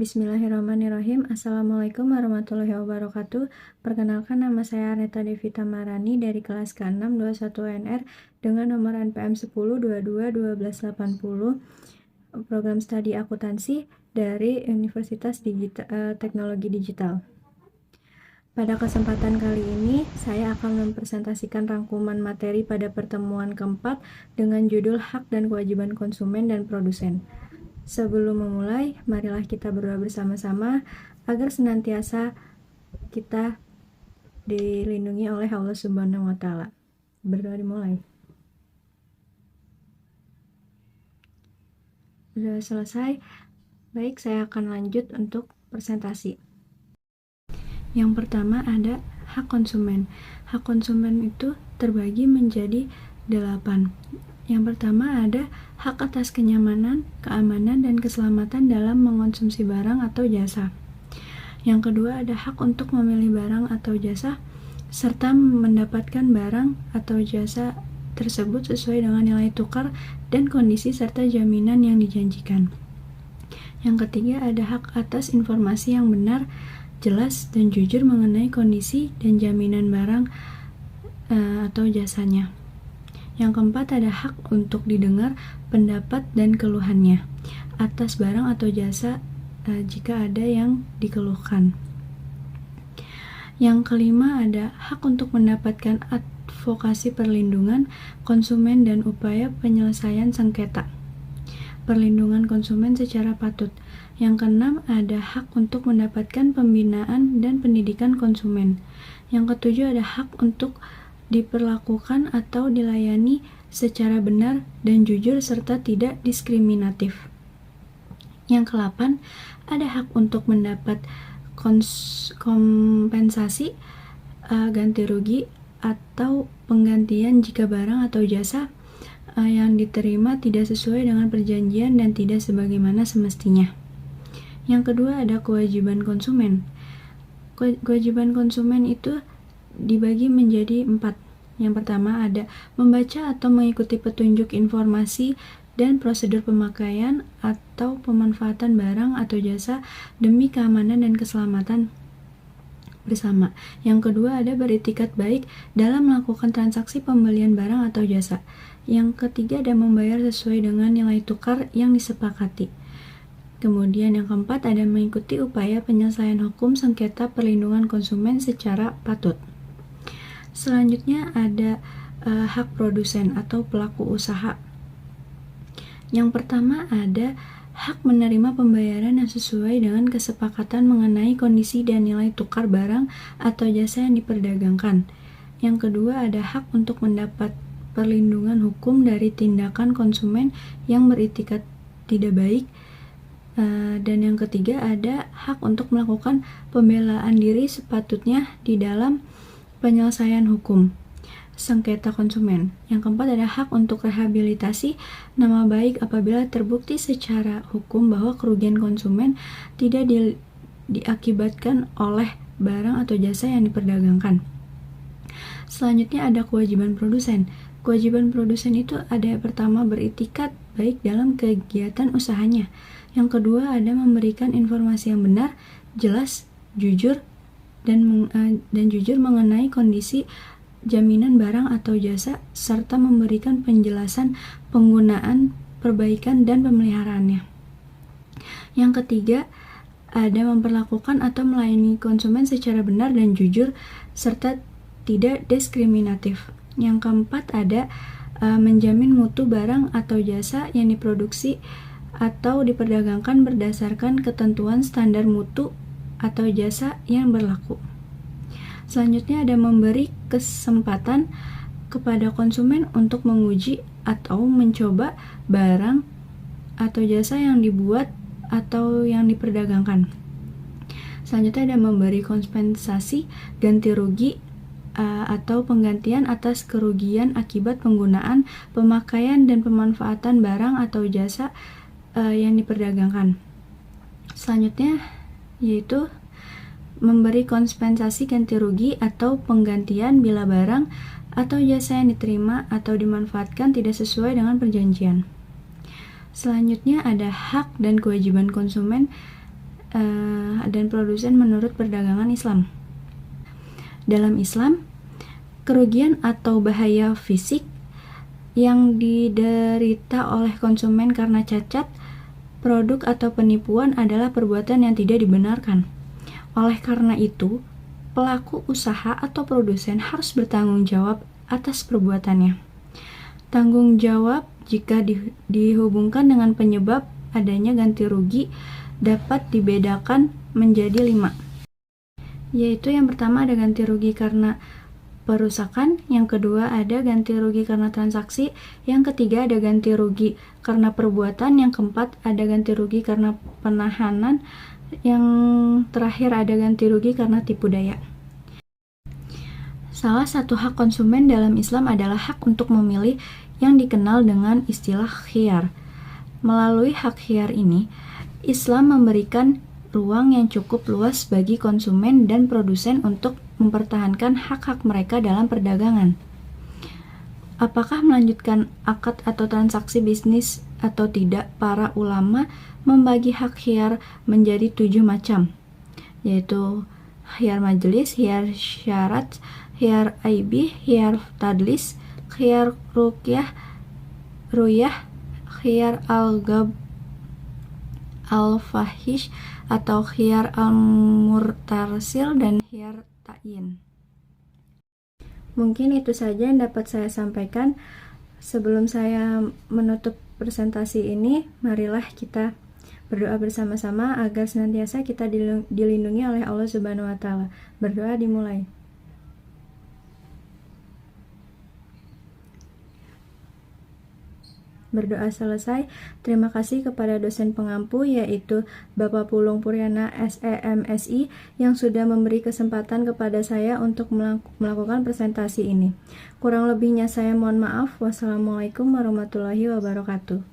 Bismillahirrahmanirrahim. Assalamualaikum warahmatullahi wabarakatuh. Perkenalkan, nama saya Arneta Devita Marani dari kelas ke-6 21NR dengan nomor NPM 10221280, program studi akuntansi dari Universitas Teknologi Digital. Pada kesempatan kali ini, saya akan mempresentasikan rangkuman materi pada pertemuan keempat dengan judul Hak dan Kewajiban Konsumen dan Produsen. Sebelum memulai, marilah kita berdoa bersama-sama agar senantiasa kita dilindungi oleh Allah Subhanahu wa Ta'ala. Berdoa dimulai. Sudah selesai. Baik, saya akan lanjut untuk presentasi. Yang pertama ada hak konsumen. Hak konsumen itu terbagi menjadi 8. Yang pertama ada hak atas kenyamanan, keamanan, dan keselamatan dalam mengonsumsi barang atau jasa. Yang kedua ada hak untuk memilih barang atau jasa, serta mendapatkan barang atau jasa tersebut sesuai dengan nilai tukar dan kondisi serta jaminan yang dijanjikan. Yang ketiga ada hak atas informasi yang benar, jelas, dan jujur mengenai kondisi dan jaminan barang atau jasanya. Yang keempat ada hak untuk didengar pendapat dan keluhannya atas barang atau jasa jika ada yang dikeluhkan. Yang kelima ada hak untuk mendapatkan advokasi perlindungan konsumen dan upaya penyelesaian sengketa. Perlindungan konsumen secara patut. Yang keenam ada hak untuk mendapatkan pembinaan dan pendidikan konsumen. Yang ketujuh ada hak untuk diperlakukan atau dilayani secara benar dan jujur serta tidak diskriminatif. Yang ke-8 ada hak untuk mendapat kompensasi, ganti rugi, atau penggantian jika barang atau jasa yang diterima tidak sesuai dengan perjanjian dan tidak sebagaimana semestinya. Yang kedua ada kewajiban konsumen. Kewajiban konsumen itu dibagi menjadi 4. Yang pertama ada membaca atau mengikuti petunjuk informasi dan prosedur pemakaian atau pemanfaatan barang atau jasa demi keamanan dan keselamatan bersama. Yang kedua ada beritikat baik dalam melakukan transaksi pembelian barang atau jasa. Yang ketiga ada membayar sesuai dengan nilai tukar yang disepakati. Kemudian yang keempat ada mengikuti upaya penyelesaian hukum sengketa perlindungan konsumen secara patut. Selanjutnya ada hak produsen atau pelaku usaha. Yang pertama ada hak menerima pembayaran yang sesuai dengan kesepakatan mengenai kondisi dan nilai tukar barang atau jasa yang diperdagangkan. Yang kedua ada hak untuk mendapat perlindungan hukum dari tindakan konsumen yang beritikat tidak baik. Dan yang ketiga ada hak untuk melakukan pembelaan diri sepatutnya di dalam penyelesaian hukum sengketa konsumen. Yang keempat ada hak untuk rehabilitasi nama baik apabila terbukti secara hukum bahwa kerugian konsumen tidak diakibatkan oleh barang atau jasa yang diperdagangkan. Selanjutnya ada kewajiban produsen. Kewajiban produsen itu ada pertama beritikat baik dalam kegiatan usahanya. Yang kedua ada memberikan informasi yang benar, jelas, jujur, dan jujur mengenai kondisi jaminan barang atau jasa serta memberikan penjelasan penggunaan, perbaikan, dan pemeliharaannya. Yang ketiga ada memperlakukan atau melayani konsumen secara benar dan jujur serta tidak diskriminatif. Yang keempat ada menjamin mutu barang atau jasa yang diproduksi atau diperdagangkan berdasarkan ketentuan standar mutu atau jasa yang berlaku. Selanjutnya ada memberi kesempatan kepada konsumen untuk menguji atau mencoba barang atau jasa yang dibuat atau yang diperdagangkan. Selanjutnya ada memberi kompensasi, ganti rugi, atau penggantian atas kerugian akibat penggunaan, pemakaian, dan pemanfaatan barang atau jasa yang diperdagangkan. Selanjutnya yaitu memberi kompensasi ganti rugi atau penggantian bila barang atau jasa yang diterima atau dimanfaatkan tidak sesuai dengan perjanjian. Selanjutnya ada hak dan kewajiban konsumen dan produsen menurut perdagangan Islam. Dalam Islam, kerugian atau bahaya fisik yang diderita oleh konsumen karena cacat produk atau penipuan adalah perbuatan yang tidak dibenarkan. Oleh karena itu, pelaku usaha atau produsen harus bertanggung jawab atas perbuatannya. Tanggung jawab jika dihubungkan dengan penyebab adanya ganti rugi dapat dibedakan menjadi 5. Yaitu yang pertama ada ganti rugi karena perusakan, yang kedua ada ganti rugi karena transaksi, yang ketiga ada ganti rugi karena perbuatan, yang keempat ada ganti rugi karena penahanan, yang terakhir ada ganti rugi karena tipu daya. Salah satu hak konsumen dalam Islam adalah hak untuk memilih yang dikenal dengan istilah khiyar. Melalui hak khiyar ini, Islam memberikan ruang yang cukup luas bagi konsumen dan produsen untuk mempertahankan hak-hak mereka dalam perdagangan. Apakah melanjutkan akad atau transaksi bisnis atau tidak, para ulama membagi hak khiyar menjadi 7 macam, yaitu khiyar majelis, khiyar syarat, khiyar aibih, khiyar tadlis, khiyar ruyah, khiyar al-gab al-fahish atau khiyar al-murtarsil, dan khiyar ta'yin. Mungkin itu saja yang dapat saya sampaikan. Sebelum saya menutup presentasi ini, marilah kita berdoa bersama-sama agar senantiasa kita dilindungi oleh Allah Subhanahu wa Ta'ala. Berdoa dimulai. Berdoa selesai. Terima kasih kepada dosen pengampu, yaitu Bapak Pulung Puryana SEMSI, yang sudah memberi kesempatan kepada saya untuk melakukan presentasi ini. Kurang lebihnya saya mohon maaf. Wassalamualaikum warahmatullahi wabarakatuh.